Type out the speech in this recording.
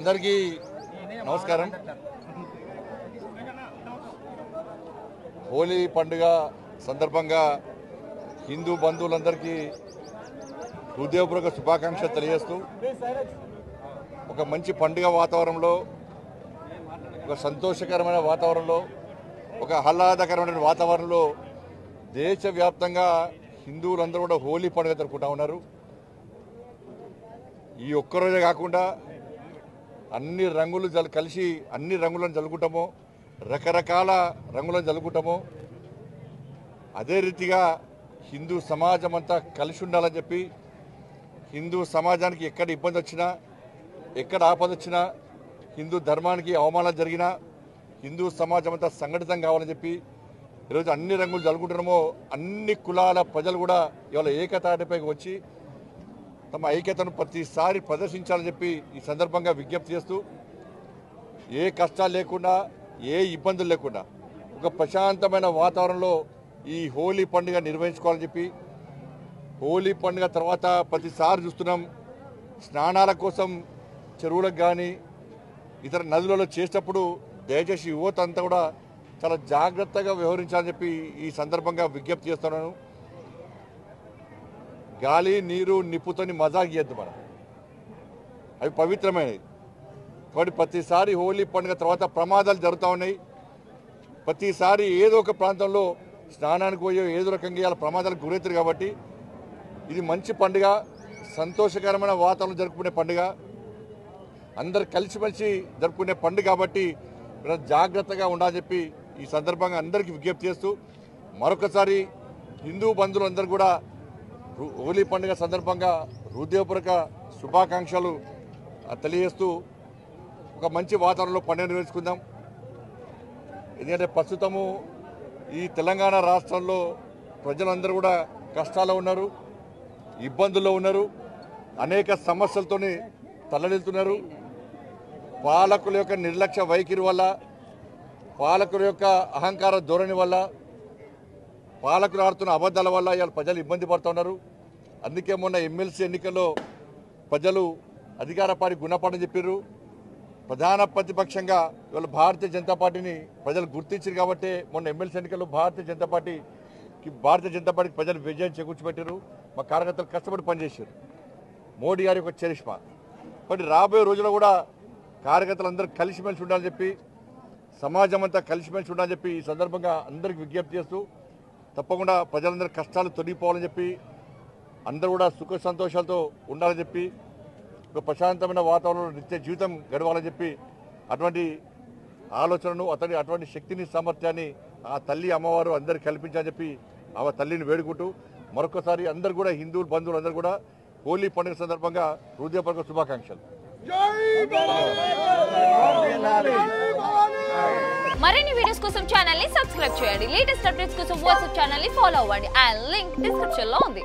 అందరికీ నమస్కారం. హోలీ పండుగ సందర్భంగా హిందూ బంధువులందరికీ హృదయపూర్వక శుభాకాంక్షలు తెలియజేస్తూ ఒక మంచి పండుగ వాతావరణంలో, ఒక సంతోషకరమైన వాతావరణంలో, ఒక ఆహ్లాదకరమైన వాతావరణంలో దేశవ్యాప్తంగా హిందువులందరూ కూడా హోలీ పండుగ జరుపుకుంటా ఉన్నారు. ఈ ఒక్కరోజే కాకుండా అన్ని రంగులు కలిసి అన్ని రంగులను జలుకుంటామో, రకరకాల రంగులను జలుకుంటామో, అదే రీతిగా హిందూ సమాజం అంతా కలిసి ఉండాలని చెప్పి, హిందూ సమాజానికి ఎక్కడ ఇబ్బంది వచ్చినా, ఎక్కడ ఆపద వచ్చినా, హిందూ ధర్మానికి అవమానం జరిగినా హిందూ సమాజం అంతా సంఘటితం కావాలని చెప్పి ఈరోజు అన్ని రంగులు జలుకుంటున్నామో అన్ని కులాల ప్రజలు కూడా ఇవాళ ఏకతాటిపైకి వచ్చి తమ ఐక్యతను ప్రతిసారి ప్రదర్శించాలని చెప్పి ఈ సందర్భంగా విజ్ఞప్తి చేస్తూ, ఏ కష్టాలు లేకుండా, ఏ ఇబ్బందులు లేకుండా ఒక ప్రశాంతమైన వాతావరణంలో ఈ హోలీ పండుగ నిర్వహించుకోవాలని చెప్పి, హోలీ పండుగ తర్వాత ప్రతిసారి చూస్తున్నాం స్నానాల కోసం చెరువులకు కానీ ఇతర నదులలో చేసేటప్పుడు దయచేసి యువత అంతా కూడా చాలా జాగ్రత్తగా వ్యవహరించాలని చెప్పి ఈ సందర్భంగా విజ్ఞప్తి చేస్తున్నాను. గాలి, నీరు, నిప్పుతోని మజాక్ చేయద్దు మనం, అవి పవిత్రమైనవి. కాబట్టి ప్రతిసారి హోలీ పండుగ తర్వాత ప్రమాదాలు జరుగుతూ ఉన్నాయి. ప్రతిసారి ఏదో ఒక ప్రాంతంలో స్నానానికి పోయే ఏదో రకంగా ఇలా ప్రమాదాలకు గురవుతారు. కాబట్టి ఇది మంచి పండుగ, సంతోషకరమైన వాతావరణం జరుపుకునే పండుగ, అందరు కలిసిమెలిసి జరుపుకునే పండుగ. కాబట్టి జాగ్రత్తగా ఉండాలని చెప్పి ఈ సందర్భంగా అందరికీ విజ్ఞప్తి చేస్తూ, మరొకసారి హిందూ బంధువులందరూ కూడా హోలీ పండుగ సందర్భంగా హృదయపూర్వక శుభాకాంక్షలు తెలియజేస్తూ ఒక మంచి వాతావరణంలో పండుగ నిర్వహించుకుందాం. ఎందుకంటే ప్రస్తుతము ఈ తెలంగాణ రాష్ట్రంలో ప్రజలందరూ కూడా కష్టాల్లో ఉన్నారు, ఇబ్బందుల్లో ఉన్నారు, అనేక సమస్యలతోని తల్లడిల్లుతున్నారు. పాలకుల యొక్క నిర్లక్ష్య వైఖరి వల్ల, పాలకుల యొక్క అహంకార ధోరణి వల్ల, పాలకులు ఆడుతున్న అబద్ధాల వల్ల ఇవాళ ప్రజలు ఇబ్బంది పడుతున్నారు. అందుకే మొన్న ఎమ్మెల్సీ ఎన్నికల్లో ప్రజలు అధికార పార్టీ గుణపాఠం చెప్పారు. ప్రధాన ప్రతిపక్షంగా ఇవాళ భారతీయ జనతా పార్టీని ప్రజలు గుర్తించారు. కాబట్టి మొన్న ఎమ్మెల్సీ ఎన్నికల్లో భారతీయ జనతా పార్టీకి ప్రజలు విజయం చేకూర్చిపెట్టారు. మా కార్యకర్తలు కష్టపడి పనిచేశారు. మోడీ గారి యొక్క చరిష్మా. కాబట్టి రాబోయే రోజుల్లో కూడా కార్యకర్తలు అందరూ కలిసిమెలిసి ఉండాలని చెప్పి, సమాజం అంతా కలిసిమెలిసి ఉండాలని చెప్పి ఈ సందర్భంగా అందరికీ విజ్ఞప్తి చేస్తూ, తప్పకుండా ప్రజలందరూ కష్టాలు తొలగిపోవాలని చెప్పి, అందరూ కూడా సుఖ సంతోషాలతో ఉండాలని చెప్పి, ఒక ప్రశాంతమైన వాతావరణంలో నిత్య జీవితం గడవాలని చెప్పి అటువంటి ఆలోచనను, అటువంటి శక్తిని, సామర్థ్యాన్ని ఆ తల్లి అమ్మవారు అందరికీ కల్పించాలని చెప్పి ఆ తల్లిని వేడుకుంటూ, మరొకసారి అందరూ కూడా హిందూ బంధువులు అందరూ కూడా హోలీ పండుగ సందర్భంగా హృదయపూర్వక శుభాకాంక్షలు. మరిన్ని వీడియోస్ కోసం ఛానల్ ని సబ్స్క్రైబ్ చేయండి. లేటెస్ట్ అప్డేట్స్ కోసం వాట్సాప్ ఛానల్ ని ఫాలో అవ్వండి. ఆ లింక్ డిస్క్రిప్షన్ లో ఉంది.